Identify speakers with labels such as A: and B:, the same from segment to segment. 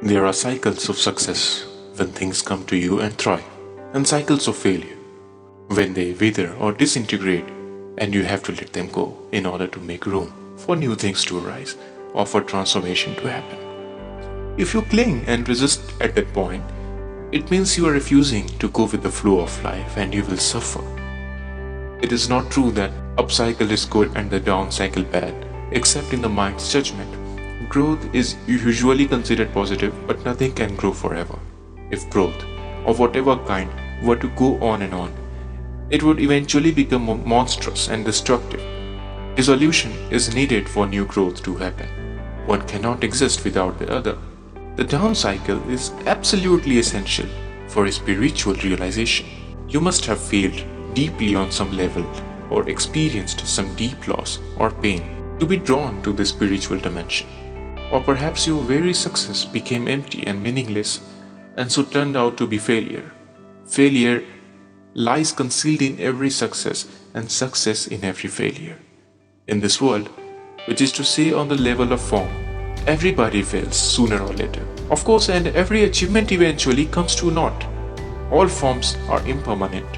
A: There are cycles of success when things come to you and thrive, and cycles of failure when they wither or disintegrate and you have to let them go in order to make room for new things to arise or for transformation to happen. If you cling and resist at that point, it means you are refusing to go with the flow of life and you will suffer. It is not true that up cycle is good and the down cycle bad, except in the mind's judgment. Growth is usually considered positive, but nothing can grow forever. If growth, of whatever kind, were to go on and on, it would eventually become monstrous and destructive. Dissolution is needed for new growth to happen. One cannot exist without the other. The down cycle is absolutely essential for spiritual realization. You must have failed deeply on some level or experienced some deep loss or pain to be drawn to the spiritual dimension. Or perhaps your very success became empty and meaningless and so turned out to be failure. Failure lies concealed in every success and success in every failure. In this world, which is to say on the level of form, everybody fails sooner or later. Of course, and every achievement eventually comes to naught. All forms are impermanent.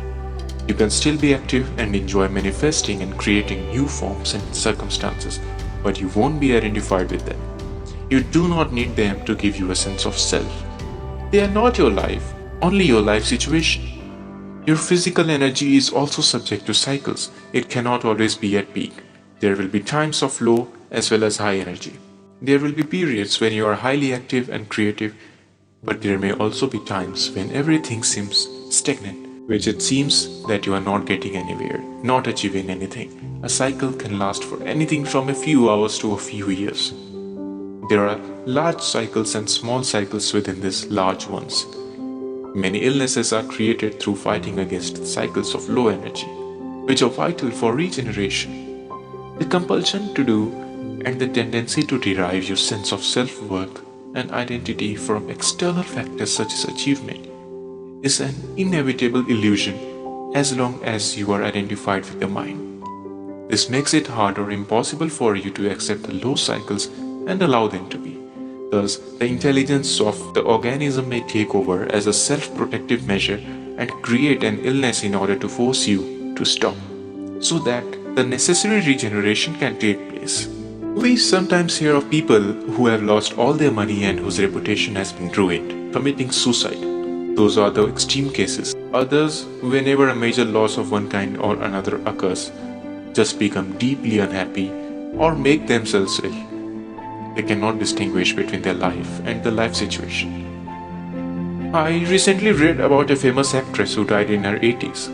A: You can still be active and enjoy manifesting and creating new forms and circumstances, but you won't be identified with them. You do not need them to give you a sense of self. They are not your life, only your life situation. Your physical energy is also subject to cycles. It cannot always be at peak. There will be times of low as well as high energy. There will be periods when you are highly active and creative, but there may also be times when everything seems stagnant, which it seems that you are not getting anywhere, not achieving anything. A cycle can last for anything from a few hours to a few years. There are large cycles and small cycles within these large ones. Many illnesses are created through fighting against cycles of low energy, which are vital for regeneration. The compulsion to do and the tendency to derive your sense of self-worth and identity from external factors such as achievement is an inevitable illusion as long as you are identified with the mind. This makes it hard or impossible for you to accept the low cycles and allow them to be. Thus, the intelligence of the organism may take over as a self-protective measure and create an illness in order to force you to stop, so that the necessary regeneration can take place. We sometimes hear of people who have lost all their money and whose reputation has been ruined, committing suicide. Those are the extreme cases. Others, whenever a major loss of one kind or another occurs, just become deeply unhappy or make themselves ill. They cannot distinguish between their life and the life situation. I recently read about a famous actress who died in her 80s.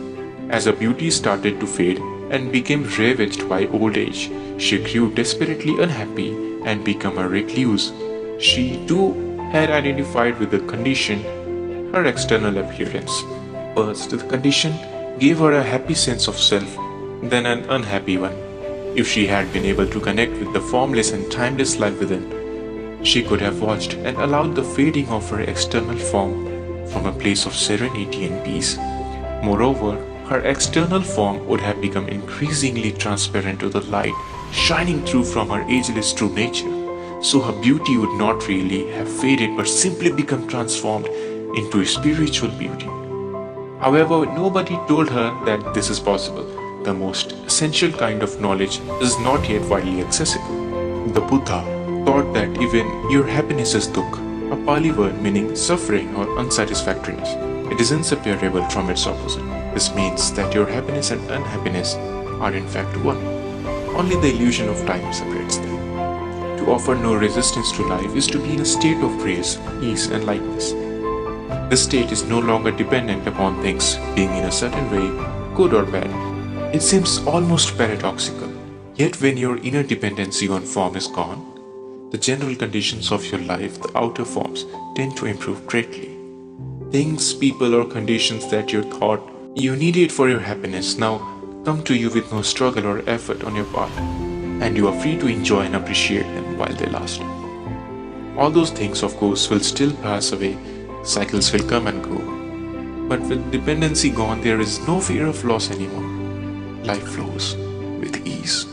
A: As her beauty started to fade and became ravaged by old age, she grew desperately unhappy and became a recluse. She too had identified with the condition, her external appearance. First, the condition gave her a happy sense of self, then an unhappy one. If she had been able to connect with the formless and timeless life within, she could have watched and allowed the fading of her external form from a place of serenity and peace. Moreover, her external form would have become increasingly transparent to the light shining through from her ageless true nature, so her beauty would not really have faded but simply become transformed into spiritual beauty. However, nobody told her that this is possible. The most essential kind of knowledge is not yet widely accessible. The Buddha taught that even your happiness is dukkha, a Pali word meaning suffering or unsatisfactoriness. It is inseparable from its opposite. This means that your happiness and unhappiness are in fact one. Only the illusion of time separates them. To offer no resistance to life is to be in a state of grace, ease and lightness. This state is no longer dependent upon things being in a certain way, good or bad. It seems almost paradoxical, yet when your inner dependency on form is gone, the general conditions of your life, the outer forms, tend to improve greatly. Things, people or conditions that you thought you needed for your happiness now come to you with no struggle or effort on your part, and you are free to enjoy and appreciate them while they last. All those things, of course, will still pass away, cycles will come and go, but with dependency gone, there is no fear of loss anymore. Life flows with ease.